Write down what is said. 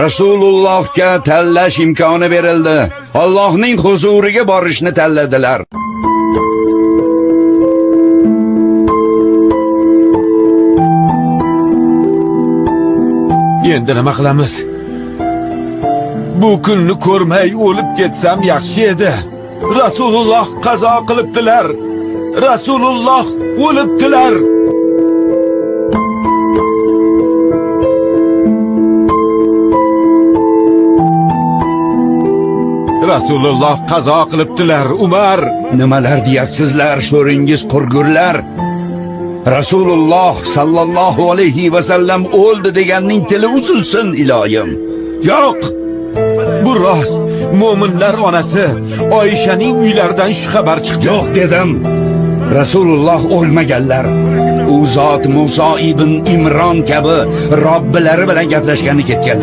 Rasulullohga tanlash imkoni berildi. Allohning huzuriga borishni tanladilar. Endi nima qilamiz? Bu kunni ko'rmay o'lib ketsam yaxshi edi. Rasululloh qazo qilibdilar. Rasululloh o'libdilar. Rasululloh qazo qilibdilar, Umar. Nimalar deyapsizlar, sho'ringiz qurgurlar? Rasululloh sallallohu alayhi va sallam o'ldi deganning tili uzilsin iloyim. Yo'q. Bu rost. Mo'minlar onasi Oyshaning uylaridan shu xabar chiqdi. Yo'q dedim. Rasululloh o'lmaganlar. U zot Musa ibn Imron kabi Robbilari bilan gaplashgani ketganlar.